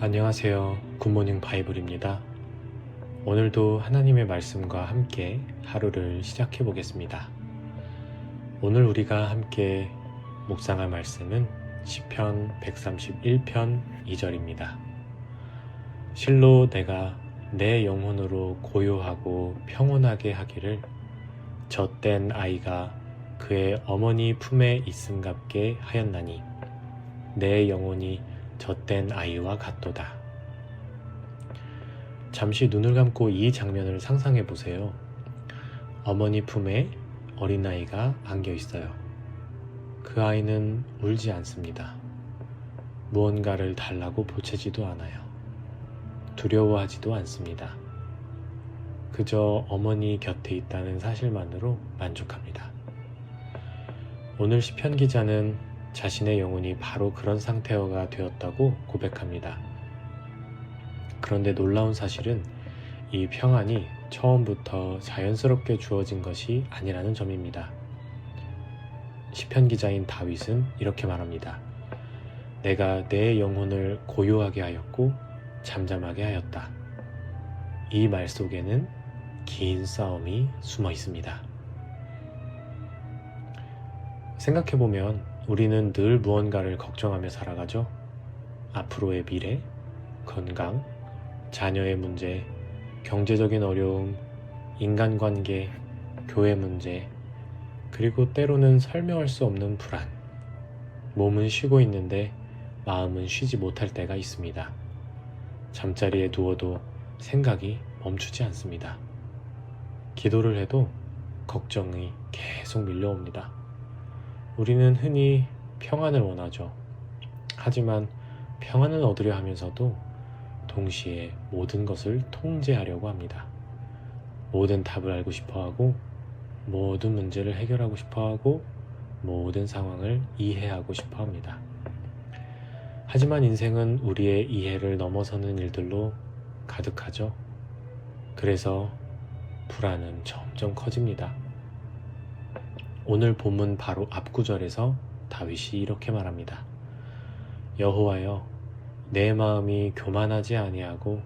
안녕하세요. 굿모닝 바이블입니다. 오늘도 하나님의 말씀과 함께 하루를 시작해 보겠습니다. 오늘 우리가 함께 묵상할 말씀은 시편 131편 2절입니다. 실로 내가 내 영혼으로 고요하고 평온하게 하기를 젖된 아이가 그의 어머니 품에 있음같게 하였나니 내 영혼이 젖된 아이와 같도다. 잠시 눈을 감고 이 장면을 상상해 보세요. 어머니 품에 어린아이가 안겨 있어요. 그 아이는 울지 않습니다. 무언가를 달라고 보채지도 않아요. 두려워하지도 않습니다. 그저 어머니 곁에 있다는 사실만으로 만족합니다. 오늘 시편 기자는 자신의 영혼이 바로 그런 상태가 되었다고 고백합니다. 그런데 놀라운 사실은 이 평안이 처음부터 자연스럽게 주어진 것이 아니라는 점입니다. 시편 기자인 다윗은 이렇게 말합니다. 내가 내 영혼을 고요하게 하였고 잠잠하게 하였다. 이 말 속에는 긴 싸움이 숨어 있습니다. 생각해보면 우리는 늘 무언가를 걱정하며 살아가죠. 앞으로의 미래, 건강, 자녀의 문제, 경제적인 어려움, 인간관계, 교회 문제, 그리고 때로는 설명할 수 없는 불안. 몸은 쉬고 있는데 마음은 쉬지 못할 때가 있습니다. 잠자리에 누워도 생각이 멈추지 않습니다. 기도를 해도 걱정이 계속 밀려옵니다. 우리는 흔히 평안을 원하죠. 하지만 평안을 얻으려 하면서도 동시에 모든 것을 통제하려고 합니다. 모든 답을 알고 싶어하고 모든 문제를 해결하고 싶어하고 모든 상황을 이해하고 싶어합니다. 하지만 인생은 우리의 이해를 넘어서는 일들로 가득하죠. 그래서 불안은 점점 커집니다. 오늘 본문 바로 앞구절에서 다윗이 이렇게 말합니다. 여호와여, 내 마음이 교만하지 아니하고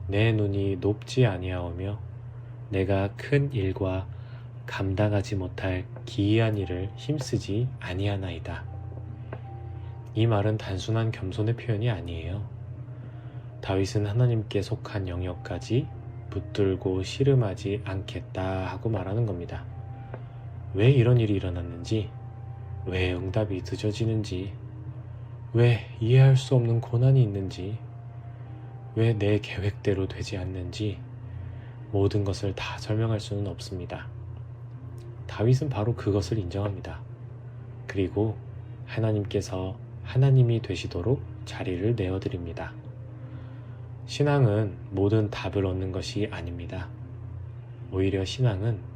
내 눈이 높지 아니하오며 내가 큰 일과 감당하지 못할 기이한 일을 힘쓰지 아니하나이다. 이 말은 단순한 겸손의 표현이 아니에요. 다윗은 하나님께 속한 영역까지 붙들고 씨름하지 않겠다 하고 말하는 겁니다. 왜 이런 일이 일어났는지, 왜 응답이 늦어지는지, 왜 이해할 수 없는 고난이 있는지, 왜 내 계획대로 되지 않는지 모든 것을 다 설명할 수는 없습니다. 다윗은 바로 그것을 인정합니다. 그리고 하나님께서 하나님이 되시도록 자리를 내어드립니다. 신앙은 모든 답을 얻는 것이 아닙니다. 오히려 신앙은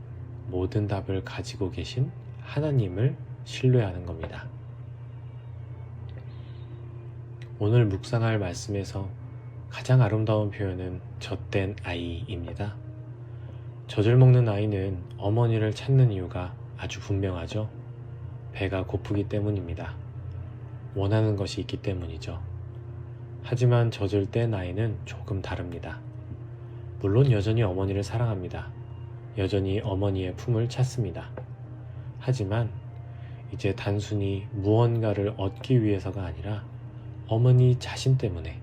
모든 답을 가지고 계신 하나님을 신뢰하는 겁니다. 오늘 묵상할 말씀에서 가장 아름다운 표현은 젖된 아이입니다. 젖을 먹는 아이는 어머니를 찾는 이유가 아주 분명하죠. 배가 고프기 때문입니다. 원하는 것이 있기 때문이죠. 하지만 젖을 뗀 아이는 조금 다릅니다. 물론 여전히 어머니를 사랑합니다. 여전히 어머니의 품을 찾습니다. 하지만 이제 단순히 무언가를 얻기 위해서가 아니라 어머니 자신 때문에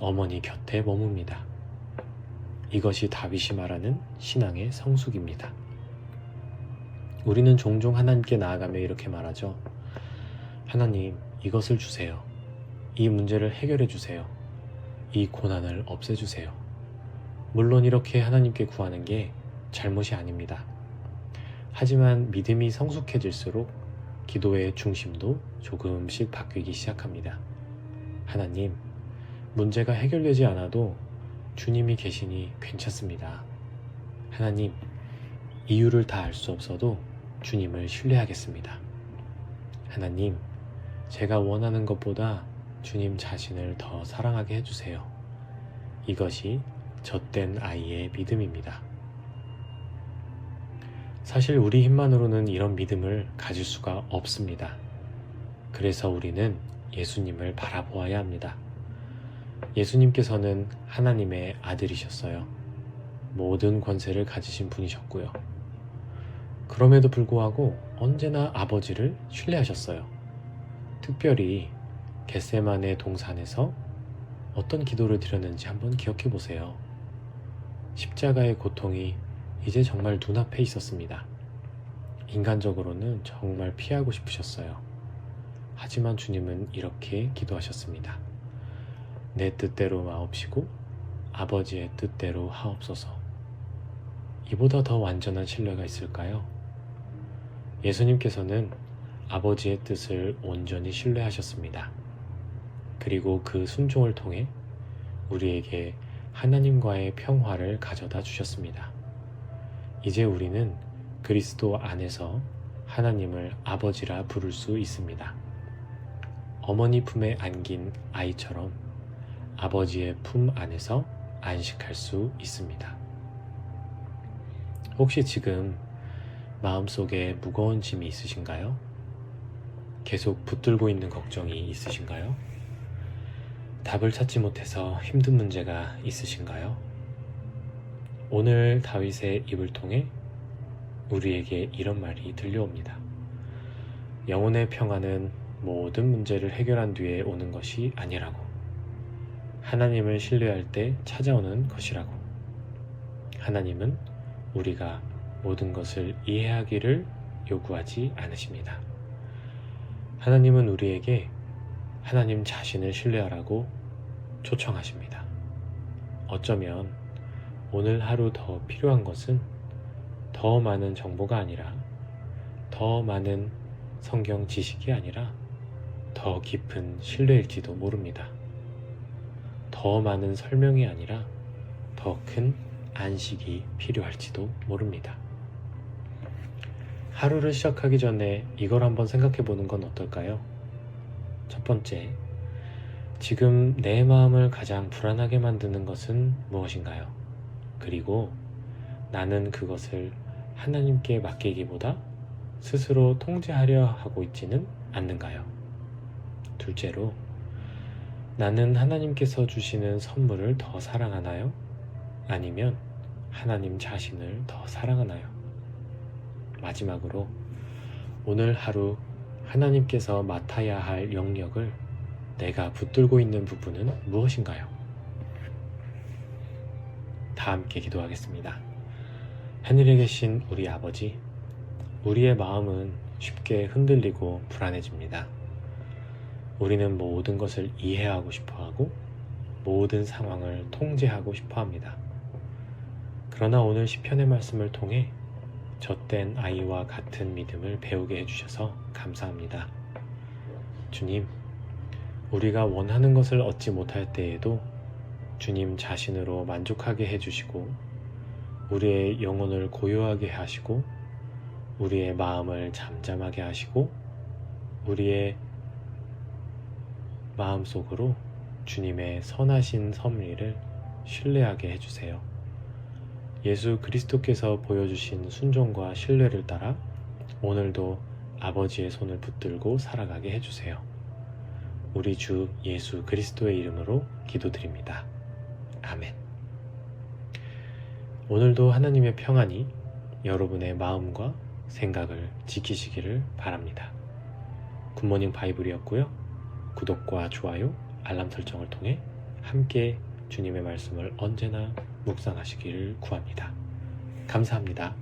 어머니 곁에 머뭅니다. 이것이 다윗이 말하는 신앙의 성숙입니다. 우리는 종종 하나님께 나아가며 이렇게 말하죠. 하나님, 이것을 주세요. 이 문제를 해결해 주세요. 이 고난을 없애주세요. 물론 이렇게 하나님께 구하는 게 잘못이 아닙니다. 하지만 믿음이 성숙해질수록 기도의 중심도 조금씩 바뀌기 시작합니다. 하나님, 문제가 해결되지 않아도 주님이 계시니 괜찮습니다. 하나님, 이유를 다 알 수 없어도 주님을 신뢰하겠습니다. 하나님, 제가 원하는 것보다 주님 자신을 더 사랑하게 해주세요. 이것이 젖된 아이의 믿음입니다. 사실 우리 힘만으로는 이런 믿음을 가질 수가 없습니다. 그래서 우리는 예수님을 바라보아야 합니다. 예수님께서는 하나님의 아들이셨어요. 모든 권세를 가지신 분이셨고요. 그럼에도 불구하고 언제나 아버지를 신뢰하셨어요. 특별히 겟세마네 동산에서 어떤 기도를 드렸는지 한번 기억해 보세요. 십자가의 고통이 이제 정말 눈앞에 있었습니다. 인간적으로는 정말 피하고 싶으셨어요. 하지만 주님은 이렇게 기도하셨습니다. 내 뜻대로 마옵시고 아버지의 뜻대로 하옵소서. 이보다 더 완전한 신뢰가 있을까요? 예수님께서는 아버지의 뜻을 온전히 신뢰하셨습니다. 그리고 그 순종을 통해 우리에게 하나님과의 평화를 가져다 주셨습니다. 이제 우리는 그리스도 안에서 하나님을 아버지라 부를 수 있습니다. 어머니 품에 안긴 아이처럼 아버지의 품 안에서 안식할 수 있습니다. 혹시 지금 마음속에 무거운 짐이 있으신가요? 계속 붙들고 있는 걱정이 있으신가요? 답을 찾지 못해서 힘든 문제가 있으신가요? 오늘 다윗의 입을 통해 우리에게 이런 말이 들려옵니다. 영혼의 평안은 모든 문제를 해결한 뒤에 오는 것이 아니라고. 하나님을 신뢰할 때 찾아오는 것이라고. 하나님은 우리가 모든 것을 이해하기를 요구하지 않으십니다. 하나님은 우리에게 하나님 자신을 신뢰하라고 초청하십니다. 어쩌면 오늘 하루 더 필요한 것은 더 많은 정보가 아니라, 더 많은 성경 지식이 아니라 더 깊은 신뢰일지도 모릅니다. 더 많은 설명이 아니라 더 큰 안식이 필요할지도 모릅니다. 하루를 시작하기 전에 이걸 한번 생각해 보는 건 어떨까요? 첫 번째, 지금 내 마음을 가장 불안하게 만드는 것은 무엇인가요? 그리고 나는 그것을 하나님께 맡기기보다 스스로 통제하려 하고 있지는 않는가요? 둘째로, 나는 하나님께서 주시는 선물을 더 사랑하나요? 아니면 하나님 자신을 더 사랑하나요? 마지막으로, 오늘 하루 하나님께서 맡아야 할 영역을 내가 붙들고 있는 부분은 무엇인가요? 다 함께 기도하겠습니다. 하늘에 계신 우리 아버지, 우리의 마음은 쉽게 흔들리고 불안해집니다. 우리는 모든 것을 이해하고 싶어하고 모든 상황을 통제하고 싶어합니다. 그러나 오늘 시편의 말씀을 통해 젖된 아이와 같은 믿음을 배우게 해주셔서 감사합니다. 주님, 우리가 원하는 것을 얻지 못할 때에도 주님 자신으로 만족하게 해주시고 우리의 영혼을 고요하게 하시고 우리의 마음을 잠잠하게 하시고 우리의 마음속으로 주님의 선하신 섭리를 신뢰하게 해주세요. 예수 그리스도께서 보여주신 순종과 신뢰를 따라 오늘도 아버지의 손을 붙들고 살아가게 해주세요. 우리 주 예수 그리스도의 이름으로 기도드립니다. 아멘. 오늘도 하나님의 평안이 여러분의 마음과 생각을 지키시기를 바랍니다. 굿모닝 바이블이었고요. 구독과 좋아요, 알람 설정을 통해 함께 주님의 말씀을 언제나 묵상하시기를 구합니다. 감사합니다.